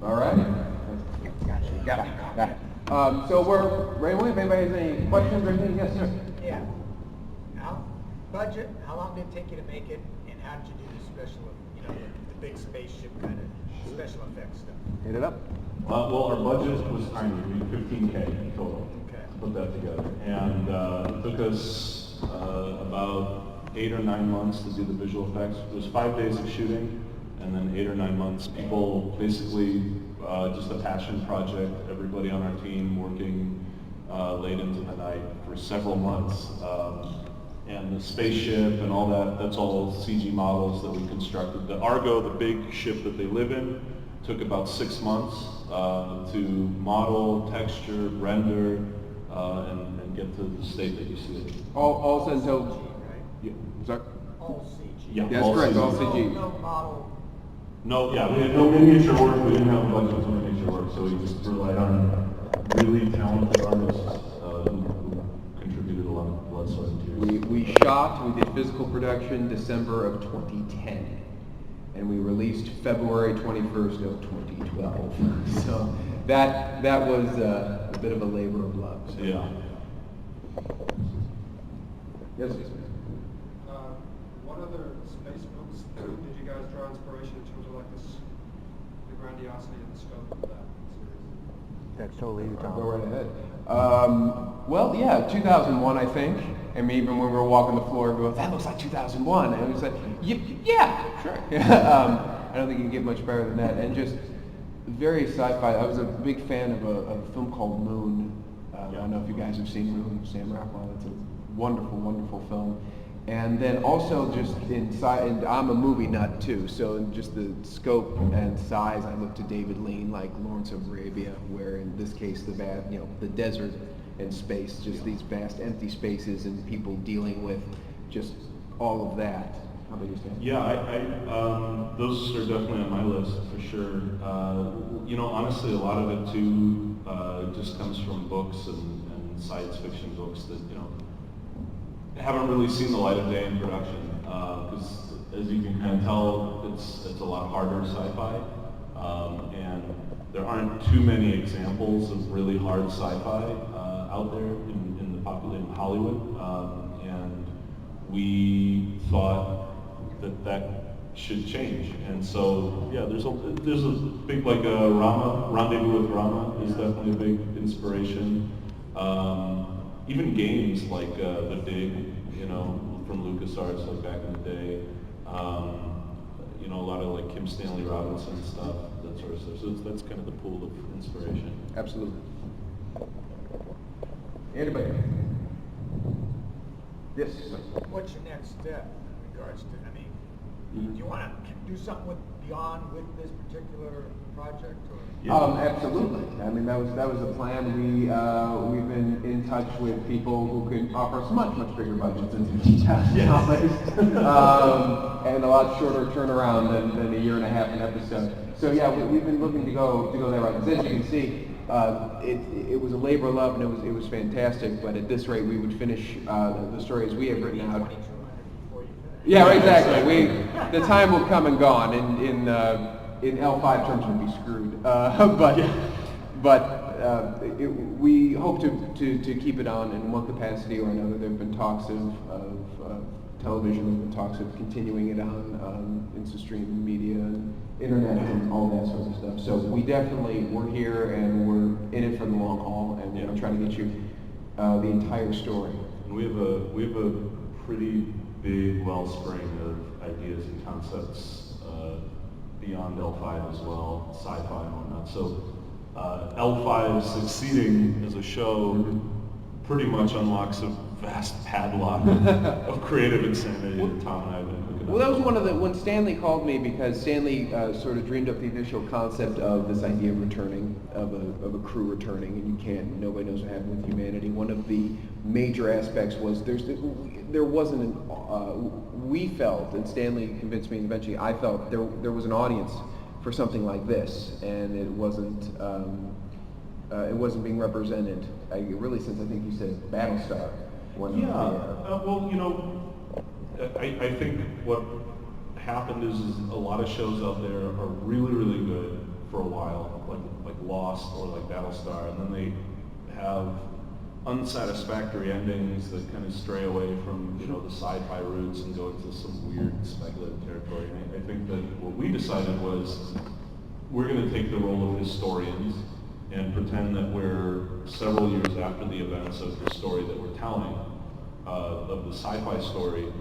All right. Got it. So we're ready. If anybody has any questions or anything, yes, sir. Yeah. Budget, how long did it take you to make it, and how did you do the special, the big spaceship kind of special effects stuff? Hit it up. Well, our budget was tiny. We had $15K total to put that together. And it took us about 8 or 9 months to do the visual effects. It was 5 days of shooting, and then 8 or 9 months. People basically, just a passion project, everybody on our team working late into the night for several months. And the spaceship and all that, that's all CG models that we constructed. The Argo, the big ship that they live in, took about 6 months to model, texture, render, and get to the state that you see it. All said so. CG, right? Yeah. Sorry. All CG. Yeah, That's all correct. CG. All CG. No model. No, yeah, we had no miniature work. We didn't have a budget for miniature work, so we just relied on really talented artists who contributed a lot of blood, sweat, and tears. We shot, we did physical production December of 2010, and we released February 21st of 2012. So that was a bit of a labor of love. So. Yeah. Yes. What other space films did you guys draw inspiration in terms of like the grandiosity and the scope of that series? That's totally you, Go right ahead. Well, yeah, 2001, I think. I mean, even when we were walking the floor, we go, that looks like 2001. And it was like, yeah, sure. I don't think you can get much better than that. And just very sci-fi. I was a big fan of a film called Moon. I don't know if you guys have seen Moon, Sam Rockwell. It's a wonderful, wonderful film. And then also just inside, and I'm a movie nut too, so in just the scope and size, I look to David Lean, like Lawrence of Arabia, where in this case the desert and space, just these vast empty spaces and people dealing with just all of that. How about you, Stan? Yeah, I those are definitely on my list for sure. Honestly, a lot of it too just comes from books and science fiction books that haven't really seen the light of day in production, because as you can kind of tell, it's a lot harder sci-fi, and there aren't too many examples of really hard sci-fi out there in Hollywood, and we thought that should change, and so yeah, there's a big Rendezvous with Rama is definitely a big inspiration. Even games like The Dig, from LucasArts, like back in the day. A lot of like Stanley Robinson stuff, that sort of stuff. So that's kind of the pool of inspiration. Absolutely. Anybody? Yes. What's your next step in regards to, do you want to do something beyond with this particular project? Or? Yeah. Absolutely. I mean, that was the plan. We've been in touch with people who can offer us much bigger budgets than $50,000, and a lot shorter turnaround than a year and a half an episode. So yeah, we've been looking to go that route. As you can see, it was a labor of love, and it was fantastic. But at this rate, we would finish the stories we have written out. Yeah, exactly. The time will come and gone. In L5 terms, we'd be screwed. We hope to keep it on in one capacity or another. There have been talks of television. There have been talks of continuing it on streaming media and internet and all that sort of stuff. So we're here and we're in it for the long haul, and we're going to try to get you the entire story. And we have a pretty big wellspring of ideas and concepts beyond L5 as well, sci-fi and whatnot. So L5 succeeding as a show pretty much unlocks a vast padlock of creative insanity that Tom and I have been cooking up. Well, that was when Stanley called me, because Stanley sort of dreamed up the initial concept of this idea of returning, of a crew returning, and nobody knows what happened with humanity. One of the major aspects was there wasn't we felt, and Stanley convinced me, and eventually I felt there was an audience for something like this, and it wasn't being represented. Really, since I think you said Battlestar. I think what happened is a lot of shows out there are really, really good, for a while, like Lost or like Battlestar, and then they have unsatisfactory endings that kind of stray away from the sci-fi roots and go into some weird speculative territory. And I think that what we decided was we're going to take the role of historians and pretend that we're several years after the events of the story that we're telling, of the sci-fi story,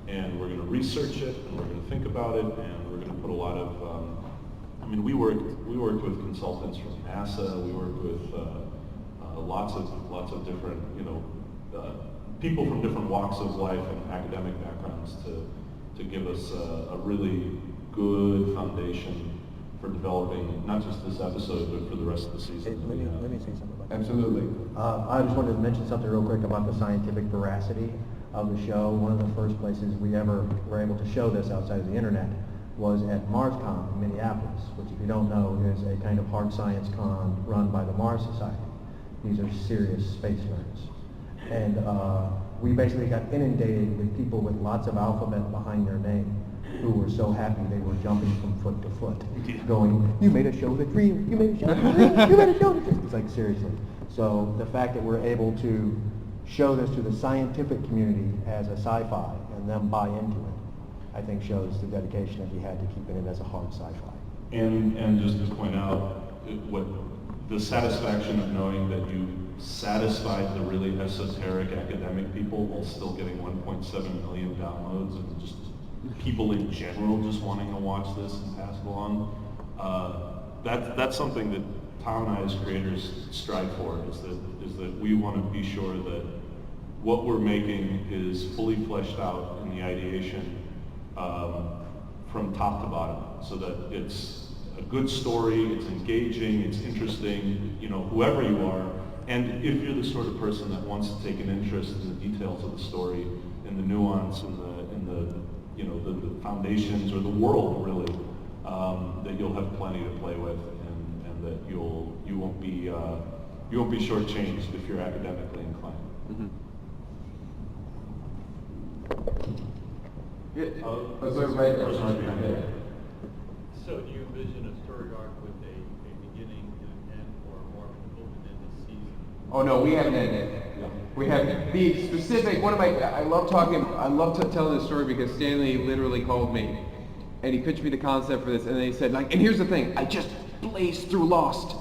and we're going to research it, and we're going to think about it, and we're going to put a lot of, we worked with consultants from NASA, we worked with lots of different, people from different walks of life and academic backgrounds to give us a really good foundation for developing not just this episode, but for the rest of the season. Let me say something about that. Absolutely. I just wanted to mention something real quick about the scientific veracity of the show. One of the first places we ever were able to show this outside of the internet was at MarsCon in Minneapolis, which if you don't know is a kind of hard science con run by the Mars Society. These are serious space nerds. And we basically got inundated with people with lots of alphabet behind their name who were so happy they were jumping from foot to foot, going, "You made a show that's real, you made a show that's real, you made a show that's real." It's like, seriously. So the fact that we're able to show this to the scientific community as a sci-fi and them buy into it, I think shows the dedication that we had to keeping it as a hard sci-fi. And just to point out, what the satisfaction of knowing that you satisfied the really esoteric academic people while still getting 1.7 million downloads, and just people in general just wanting to watch this and pass it along. That's something that Tom and I as creators strive for, is that we want to be sure that what we're making is fully fleshed out in the ideation from top to bottom, so that it's a good story, it's engaging, it's interesting, whoever you are. And if you're the sort of person that wants to take an interest in the details of the story, in the nuance, in the foundations, or the world really, that you'll have plenty to play with, and that you won't be shortchanged if you're academically inclined. Mm-hmm. So do you envision a story arc with a beginning and an end, or more of an open-ended season? Oh no, we haven't ended. We have the specific, I love telling this story because Stanley literally called me and he pitched me the concept for this, and then he said, and here's the thing, I just blazed through Lost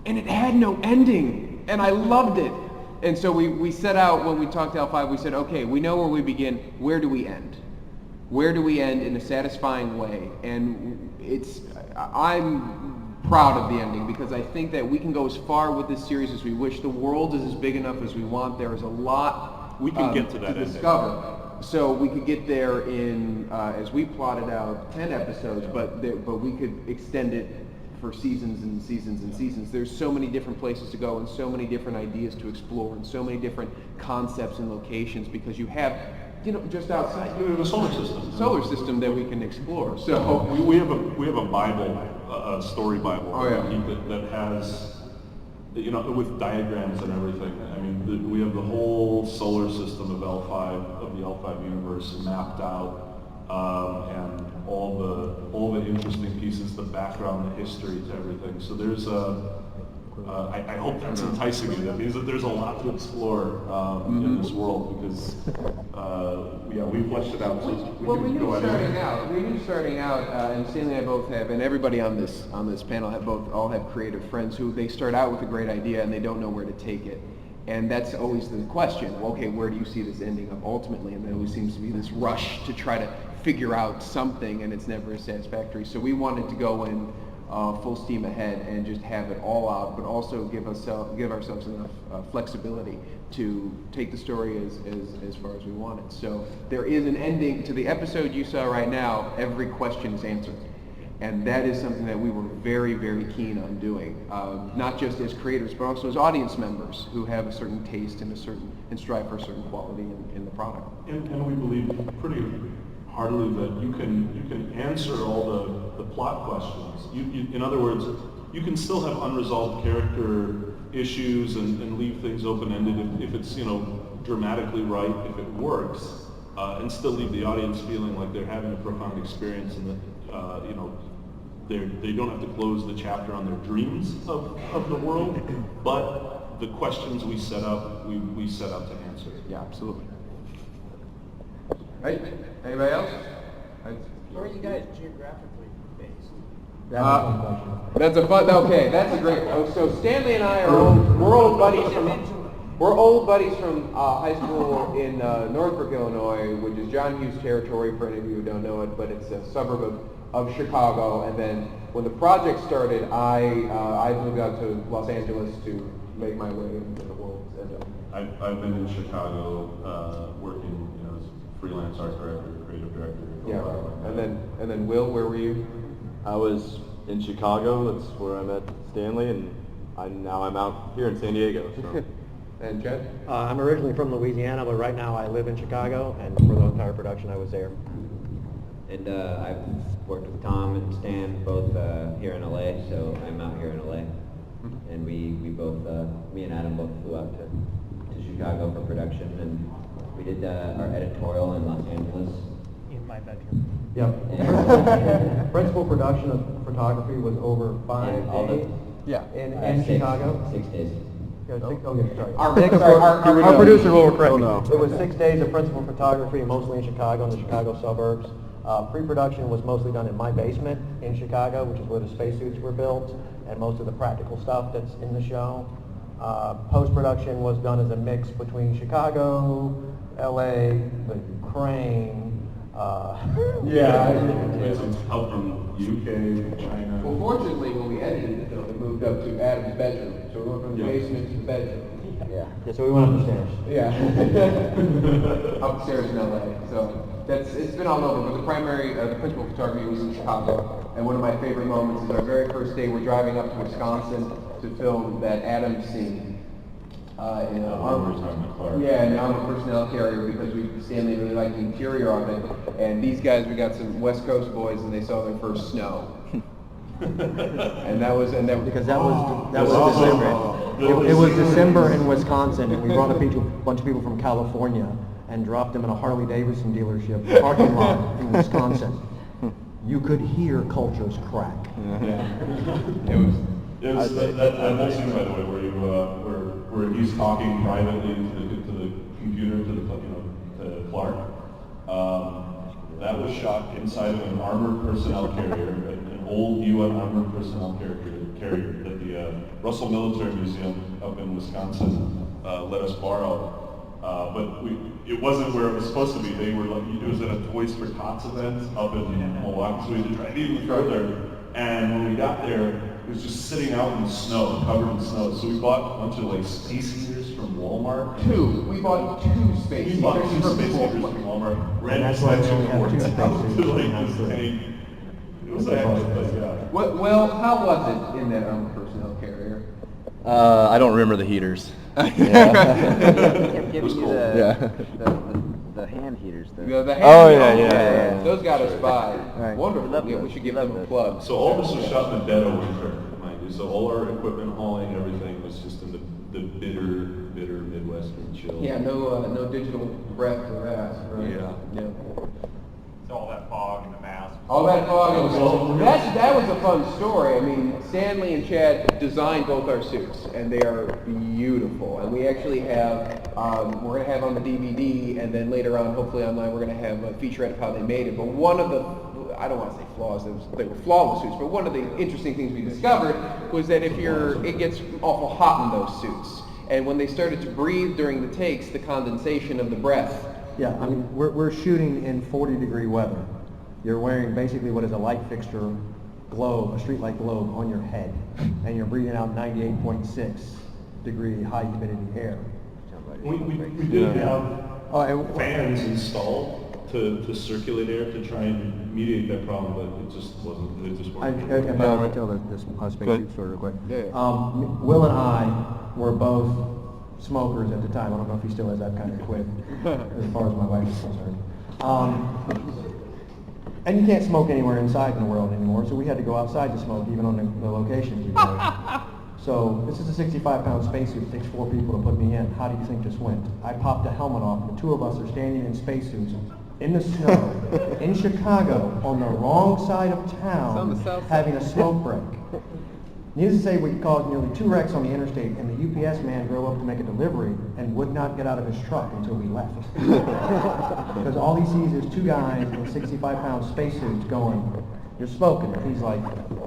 and it had no ending and I loved it. And so we set out, when we talked to L5, we said, okay, we know where we begin, where do we end? Where do we end in a satisfying way? And I'm proud of the ending because I think that we can go as far with this series as we wish. The world is as big enough as we want. There is a lot we can get to that discover. So we could get there in, as we plotted out, 10 episodes, but we could extend it for seasons and seasons and seasons. There's so many different places to go and so many different ideas to explore and so many different concepts and locations, because you have, just outside, We have a solar system that we can explore. So we have a Bible, a story Bible, that has, with diagrams and everything. I mean, we have the whole solar system of the L5 universe mapped out, and all the interesting pieces, the background, the history to everything. So there's I hope that's enticing you. That means that there's a lot to explore in this world, because we fleshed it out. We knew starting out, and Stanley and I both have, and everybody on this panel all have creative friends who they start out with a great idea and they don't know where to take it. And that's always the question. Well, okay, where do you see this ending up ultimately? And there always seems to be this rush to try to figure out something, and it's never as satisfactory. So we wanted to go in full steam ahead and just have it all out, but also give ourselves enough flexibility to take the story as far as we want it. So there is an ending to the episode you saw right now. Every question is answered. And that is something that we were very, very keen on doing, not just as creators, but also as audience members who have a certain taste and strive for a certain quality in the product. And we believe pretty heartily that you can answer all the plot questions. In other words, you can still have unresolved character issues and leave things open-ended if it's dramatically right, if it works, and still leave the audience feeling like they're having a profound experience, and that they don't have to close the chapter on their dreams of the world, but the questions we set up, we set out to answer. Yeah, absolutely. Right? Anybody else? Right. Where are you guys geographically based? That's a fun question. That's a fun. Okay, that's a great. So Stanley and I are old buddies from. We're old buddies from high school in Northbrook, Illinois, which is John Hughes territory for any of you who don't know it, but it's a suburb of Chicago. And then when the project started, I moved out to Los Angeles to make my way into the world. I've been in Chicago working, as freelance art director, creative director. Yeah, and then Will, where were you? I was in Chicago. That's where I met Stanley, and now I'm out here in San Diego. So. And Chad? I'm originally from Louisiana, but right now I live in Chicago, and for the entire production I was there. And I've worked with Tom and Stan both here in LA, so I'm out here in LA. And we both, me and Adam both flew out to Chicago for production, and we did our editorial in Los Angeles. In my bedroom. Yep. Principal production of photography was over 5 days. Yeah. In Chicago. 6 days. Yeah, sorry. Our producer will correct me. no. It was 6 days of principal photography, mostly in Chicago and the Chicago suburbs. Pre-production was mostly done in my basement in Chicago, which is where the spacesuits were built, and most of the practical stuff that's in the show. Post-production was done as a mix between Chicago, LA, the Ukraine. We had some help from UK, China. Well, fortunately, when we edited the film, it moved up to Adam's bedroom. So we went from the basement to the bedroom. Yeah, so we went up the stairs. Yeah. Upstairs in LA. So it's been all over. But the principal photography was in Chicago. And one of my favorite moments is our very first day. We're driving up to Wisconsin to film that Adam scene. In an armored personnel carrier, because Stanley really liked the interior of it, and these guys, we got some West Coast boys, and they saw their first snow. and that was Because that was December. It was December in Wisconsin, and we brought a bunch of people from California and dropped them in a Harley Davidson dealership parking lot in Wisconsin. You could hear cultures crack. It was that whole scene, by the way, where he's talking privately to the computer, to Clark. That was shot inside of an armored personnel carrier, an old UN armored personnel carrier that the Russell Military Museum up in Wisconsin let us borrow. But it wasn't where it was supposed to be. It was at a Toys for Tots event up in Milwaukee, so we had to drive even further. And when we got there, it was just sitting out in the snow, covered in snow. So we bought a bunch of space heaters from Walmart. We bought two space heaters. From Walmart. And that's why we only have 2 space heaters. It was a hectic place, yeah. Well, how was it in that armored personnel carrier? I don't remember the heaters. Giving cool. the hand heaters. The hand yeah. Those got us by. Right. Wonderful. We love Yeah, those. we should We give love them a those. plug. So all this was shot in the dead of winter, mind you. So all our equipment hauling, everything was just in the bitter Midwestern chill. Yeah, no digital breath for that. Right? Yeah. It's all that fog and the mask. All that fog. That was a fun story. I mean, Stanley and Chad designed both our suits, and they are beautiful. And we actually have, we're going to have on the DVD, and then later on, hopefully online, we're going to have a featurette of how they made it. But one of the, I don't want to say flaws, they were flawless suits, but one of the interesting things we discovered was that it gets awful hot in those suits. And when they started to breathe during the takes, the condensation of the breath. Yeah, I mean, we're shooting in 40-degree weather. You're wearing basically what is a light fixture globe, a streetlight globe on your head, and you're breathing out 98.6 degree high humidity air. We did have fans installed to circulate air to try and mediate that problem, but it just wasn't. It just wasn't. I tell this spacesuit story real quick. Yeah. Will and I were both smokers at the time. I don't know if he still has that kind of quit, as far as my wife is concerned. And you can't smoke anywhere inside in the world anymore, so we had to go outside to smoke, even on the locations we were. So this is a 65-pound spacesuit. It takes 4 people to put me in. How do you think this went? I popped a helmet off, and the 2 of us are standing in spacesuits in the snow, in Chicago, on the wrong side of It's on town, the south side. having a smoke break. Needless to say, we caused nearly 2 wrecks on the interstate, and the UPS man drove up to make a delivery and would not get out of his truck until we left. Because all he sees is 2 guys in 65-pound spacesuits going, "You're smoking." And he's like,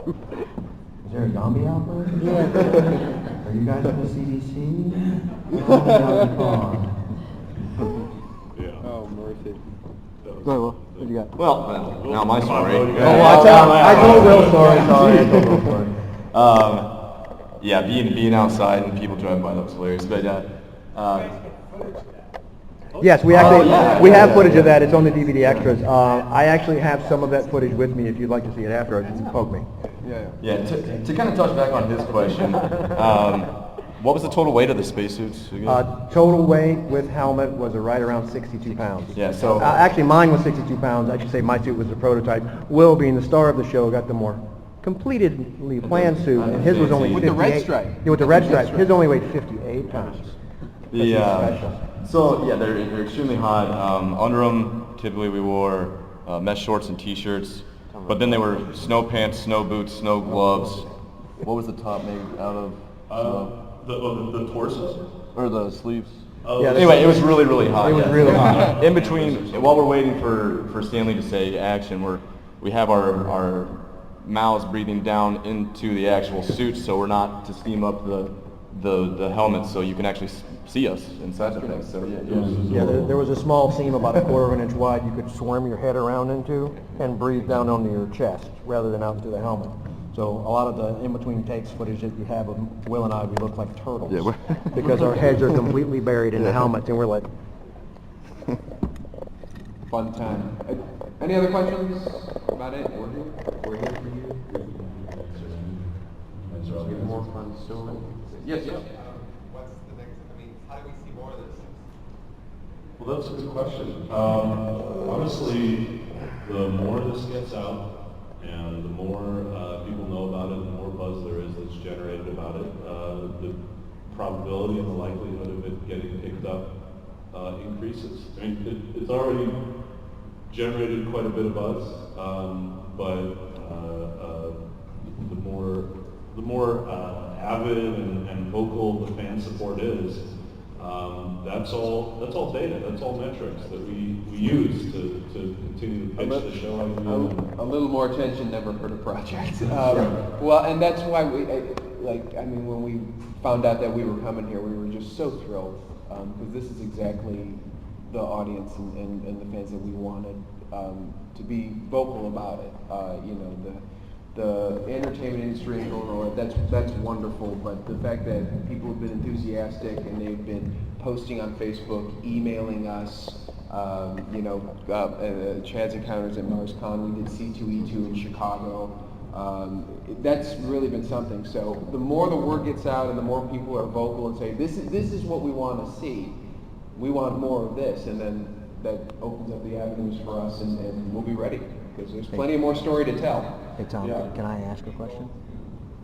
"Is there a zombie outbreak? Are you guys from the CDC? Yeah. Oh, mercy. Go ahead, Will. What do you got? Well, now my story. I told Will's story. Sorry, I told Will's story. Yeah, being outside and people driving by, that was hilarious. But Yes, we actually we have footage of that. It's on the DVD extras. I actually have some of that footage with me. If you'd like to see it after, you can poke me. yeah, to kind of touch back on his question, what was the total weight of the spacesuits again? Total weight with helmet was right around 62 pounds. Yeah, so Actually, mine was 62 pounds. I should say my suit was the prototype. Will, being the star of the show, got the more completely planned suit, and his was only With 58. the red stripe. Yeah, with the red stripe. His only weighed 58 pounds. So yeah, they're extremely hot. Under them, typically we wore mesh shorts and t-shirts, but then they were snow pants, snow boots, snow gloves. What was the top made out of? The torsos? Or the sleeves? Oh, Yeah, Anyway, it was really, really hot. It was really hot. In between, while we're waiting for Stanley to say action, we have our mouths breathing down into the actual suits, so we're not to steam up the helmets, so you can actually see us inside the thing. So Yeah, there was a small seam about 1/4 of an inch wide you could swarm your head around into and breathe down onto your chest rather than out into the helmet. So a lot of the in-between takes footage that you have of Will and I, we look like turtles. Yeah, because our heads are completely buried in the helmets and we're like... Fun time. Any other questions about it? We're here for you. More fun story. Yes, yes. What's the next, how do we see more of this? Well, that's a good question. Honestly, the more this gets out, and the more people know about it, the more buzz there is that's generated about it, the probability and the likelihood of it getting picked up increases. I mean, it's already generated quite a bit of buzz, but the more avid and vocal the fan support is, that's all data, that's all metrics that we use to continue to pitch the show. A little more attention never hurt a project. Well, and that's why when we found out that we were coming here, we were just so thrilled, because this is exactly the audience and the fans that we wanted to be vocal about it. The entertainment industry and going on, that's wonderful, but the fact that people have been enthusiastic and they've been posting on Facebook, emailing us, Chad's Encounters at MarsCon, we did C2E2 in Chicago, that's really been something. So the more the word gets out and the more people are vocal and say, this is what we want to see, we want more of this, and then that opens up the avenues for us, and we'll be ready, because there's plenty more story to tell. Hey Tom, can I ask a question?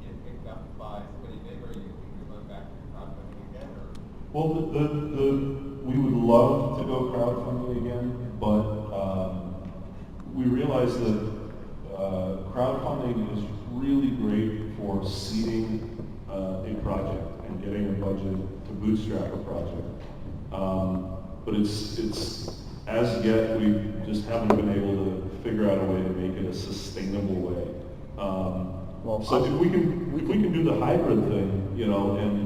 Get picked up by somebody big, or you going back to crowdfunding again, or? Well, we would love to go crowdfunding again, but we realize that crowdfunding is really great for seeding a project and getting a budget to bootstrap a project. But it's as yet we just haven't been able to figure out a way to make it a sustainable way. So if we can do the hybrid thing,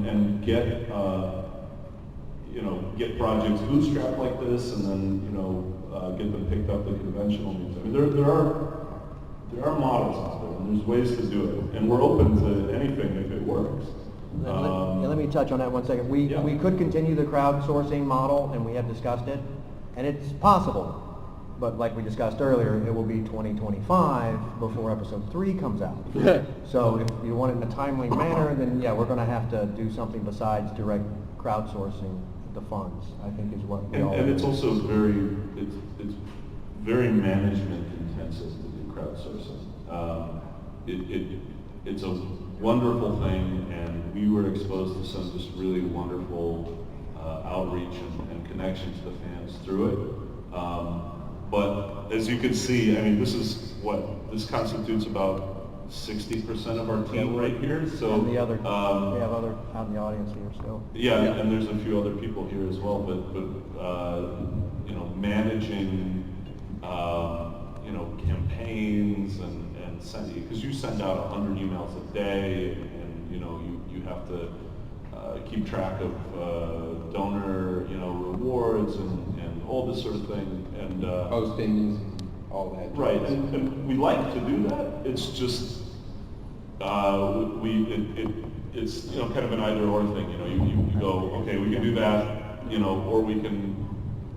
and get get projects bootstrapped like this, and then get them picked up the conventional means. I mean, there are models out there, and there's ways to do it, and we're open to anything if it works. Let me touch on that 1 second. We could continue the crowdsourcing model, and we have discussed it, and it's possible. But like we discussed earlier, it will be 2025 before episode 3 comes out. So if you want it in a timely manner, then we're going to have to do something besides direct crowdsourcing the funds, I think is what we all... And it's also it's very management intensive to do crowdsourcing. It's a wonderful thing, and we were exposed to some just really wonderful outreach and connection to the fans through it. But as you can see, I mean, this constitutes about 60% of our team right here. So And the other, we have other out in the audience here still. yeah, and there's a few other people here as well. But you know, managing you know, campaigns and sending, because you send out 100 emails a day, and you know, you have to keep track of donor, you know, rewards and all this sort of thing, and Postings, all that. right, and we like to do that. It's just it's you know, kind of an either or thing. You know, you go, okay, we can do that, you know, or we can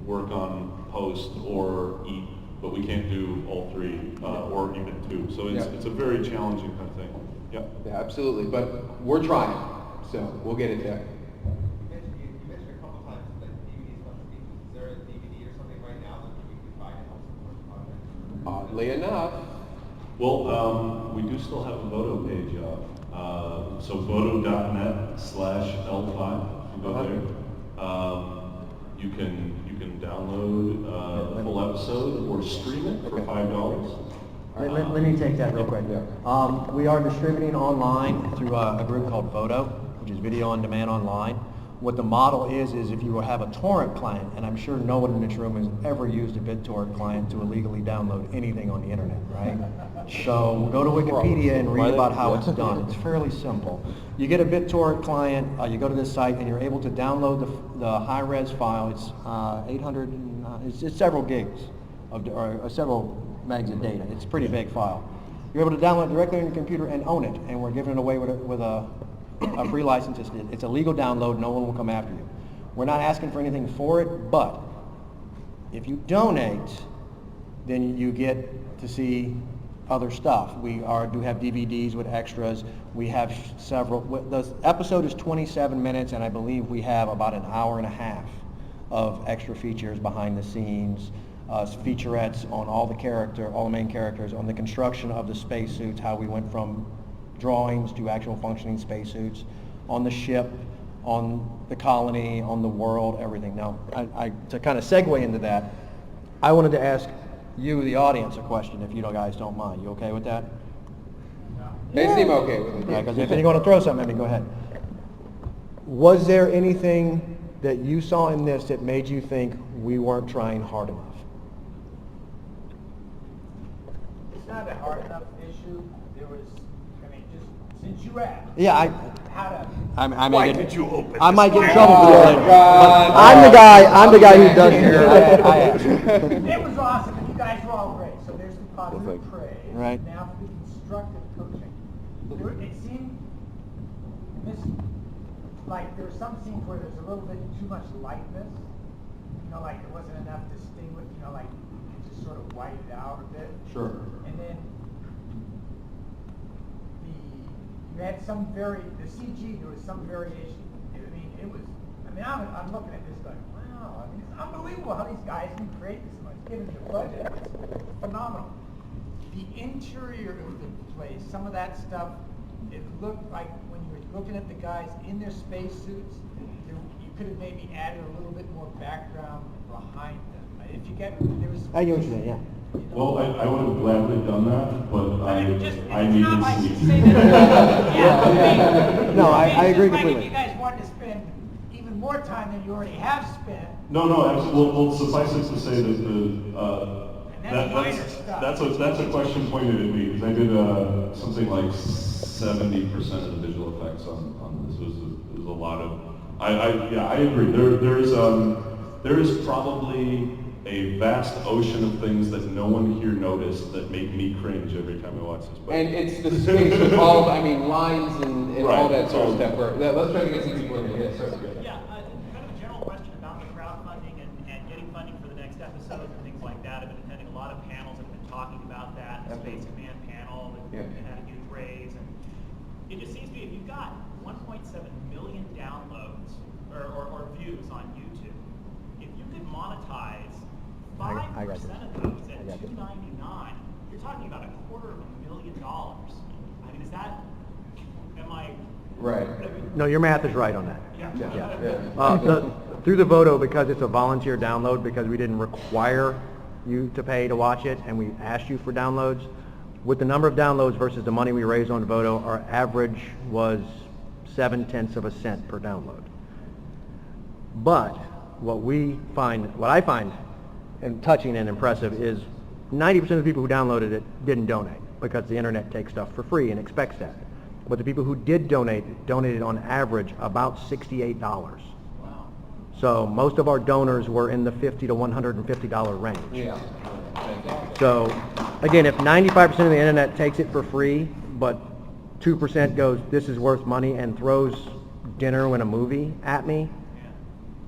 work on post or eat, but we can't do all three or even two. So it's a very challenging kind of thing. Yeah. Yeah, absolutely. But we're trying, so we'll get it there. You mentioned a couple times that DVDs must be. Is there a DVD or something right now that we can find to help support the project? Oddly enough. Well, we do still have a Voto page up. So voto.net/L5, if you go there. You can download a full episode or stream it for $5. Let me take that real quick. We are distributing online through a group called Voto, which is Video on Demand Online. What the model is if you have a torrent client, and I'm sure no one in this room has ever used a BitTorrent client to illegally download anything on the internet, right? So go to Wikipedia and read about how it's done. It's fairly simple. You get a BitTorrent client, you go to this site, and you're able to download the high-res file. It's 800, it's several gigs, or several megs of data. It's a pretty big file. You're able to download it directly on your computer and own it, and we're giving it away with a free license. It's a legal download. No one will come after you. We're not asking for anything for it, but if you donate, then you get to see other stuff. We do have DVDs with extras. We have several. The episode is 27 minutes, and I believe we have about an hour and a half of extra features behind the scenes, featurettes on all the main characters, on the construction of the spacesuits, how we went from drawings to actual functioning spacesuits, on the ship, on the colony, on the world, everything. Now, to kind of segue into that, I wanted to ask you, the audience, a question, if you guys don't mind. You okay with that? They seem okay with it. Because if you're going to throw something at me, go ahead. Was there anything that you saw in this that made you think we weren't trying hard enough? It's not a hard enough issue. There was, I mean, just since you asked. Yeah, How to. Why did you open I might get in trouble for this later. God. But I'm the guy who does here. I asked. It was awesome, and you guys were all great. So there's the positive praise. Right. Now for the constructive coaching. It seemed, like there were some scenes where there's a little bit too much lightness. You know, like there wasn't enough distinguish. You know, like it just sort of whited out a bit. Sure. And then you had the CG, there was some variation. I mean, it was, I'm looking at this like, wow, I mean, it's unbelievable how these guys can create this much, given the budget. It's phenomenal. The interior of the place, some of that stuff, it looked like when you were looking at the guys in their spacesuits, you could have maybe added a little bit more background behind them. If you get, there was... I get what you're saying, yeah. Well, I would have gladly done that, but I it's need not to like you sleep. say that. Yeah, No, I agree Like completely. if you guys wanted to spend even more time than you already have spent. No, absolutely. Well, suffice it to say that that's a question pointed at me, because I did something like 70% of the visual effects on this. It was a lot of. I agree. There is probably a vast ocean of things that no one here noticed that make me cringe every time I watch this. But And it's the space with all, lines and Right. all that sort of stuff. Let's try to get some people in here. Yes, sir. Yeah, kind of a general question about the crowdfunding and getting funding for the next episode and things like that. I've been attending a lot of panels that have been talking about that. The Space Command panel that had a huge raise, and it just seems to me if you've got 1.7 million downloads or views on YouTube, if you could monetize 5% of those at $2.99, you're talking about $250,000. I mean, am I... Right. No, your math is right on that. Yeah. Through the Voto, because it's a volunteer download, because we didn't require you to pay to watch it, and we asked you for downloads. With the number of downloads versus the money we raised on Voto, our average was 0.7 cents per download. But what I find touching and impressive is 90% of the people who downloaded it didn't donate, because the internet takes stuff for free and expects that. But the people who did donate donated on average about $68. Wow. So most of our donors were in the $50 to $150 range. Yeah. So again, if 95% of the internet takes it for free, but 2% goes, this is worth money, and throws dinner and a movie at me,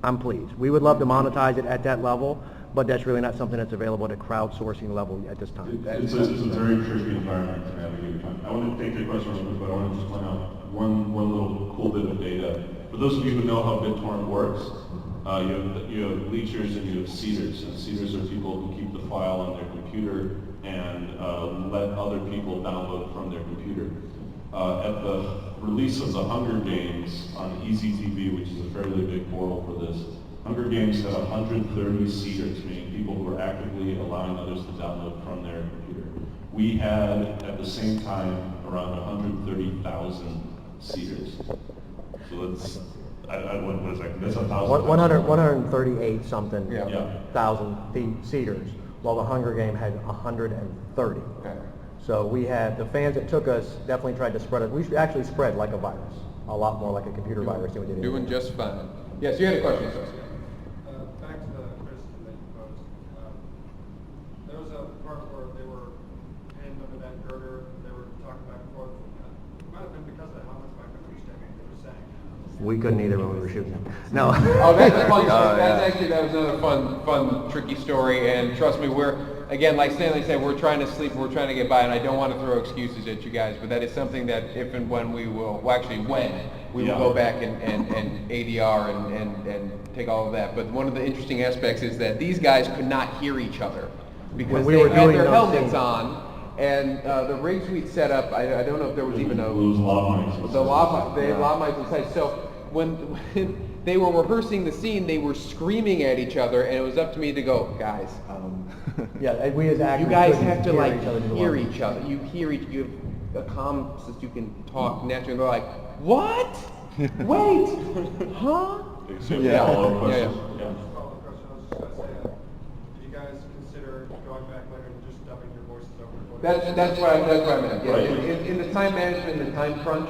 I'm pleased. We would love to monetize it at that level, but that's really not something that's available at a crowdsourcing level at this time. It's a very tricky environment to navigate. I want to take your question real quick, but I want to just point out one little cool bit of data. For those of you who know how BitTorrent works, you have leechers and you have seeders. And seeders are people who keep the file on their computer and let other people download from their computer. At the release of the Hunger Games on Easy TV, which is a fairly big portal for this, Hunger Games had 130 seeders, meaning people who were actively allowing others to download from their computer. We had, at the same time, around 130,000 seeders. So that's, what is that? That's 1,000. 138 something Yeah. thousand seeders, while the Hunger Game had 130. Okay. So we had, the fans that took us definitely tried to spread it. We actually spread like a virus, a lot more like a computer virus than we did. Doing just fine. Yes, you had a question, sir. Back to the criticism that you posed. There was a part where they were pinned under that girder. They were talking back and forth. It might have been because of how much my computer they were saying. We couldn't either when we were shooting them. No. Oh, that's a fun story. That was another fun, tricky story. And trust me, again, like Stanley said, we're trying to sleep, we're trying to get by, and I don't want to throw excuses at you guys, but that is something that if and when we will, when we will go back and ADR and take all of that. But one of the interesting aspects is that these guys could not hear each other because they had their helmets on, and the rigs we'd set up, I don't know if there was even a... They had lav mics inside. So when they were rehearsing the scene, they were screaming at each other, and it was up to me to go, guys, yeah, we as actors, you guys have to hear each other. You have a comm so that you can talk naturally. And they're like, what? Wait, huh? Yeah. Follow-up question. I was just going to say, did you guys consider going back later and just dubbing your voices over? That's what I meant. Yeah. Right. In the time management, the time crunch,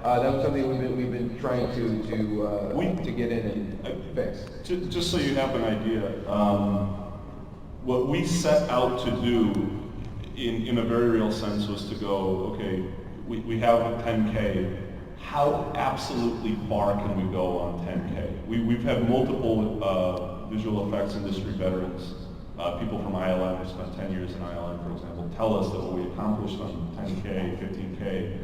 that was something we've been trying to get in and fix. Just so you have an idea, what we set out to do in a very real sense was to go, okay, we have a 10K, how absolutely far can we go on 10K? We've had multiple visual effects industry veterans, people from ILM who spent 10 years in ILM, for example, tell us that what we accomplished on 10K, 15K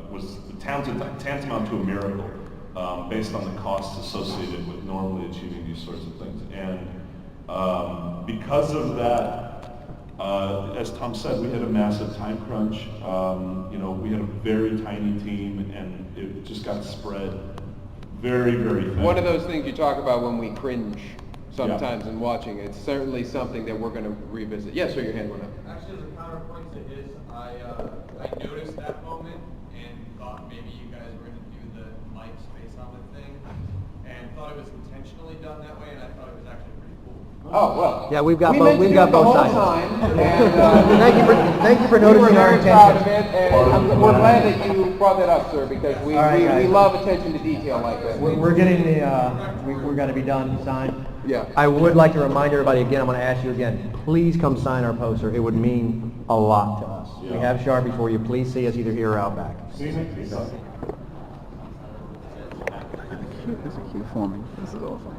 was tantamount to a miracle based on the costs associated with normally achieving these sorts of things. And because of that, as Tom said, we had a massive time crunch. We had a very tiny team, and it just got spread very, very thin. One of those things you talk about when we cringe sometimes in watching. It's certainly something that we're going to revisit. Yes, sir, your hand went up. Actually, as a counterpoint to his, I noticed that moment and thought maybe you guys were going to do the mic space helmet thing, and thought it was intentionally done that way, and I thought it was actually pretty cool. Oh, well. Yeah, we've got both sides. Thank you for noticing our intention. We're glad that you brought that up, sir, because we love attention to detail like that. We're getting we're going to be done, signed. Yeah. I would like to remind everybody again, I'm going to ask you again, please come sign our poster. It would mean a lot to us. Yeah. We have Sharpies for you. Please see us either here or out back. This is a cute for me. This is awesome.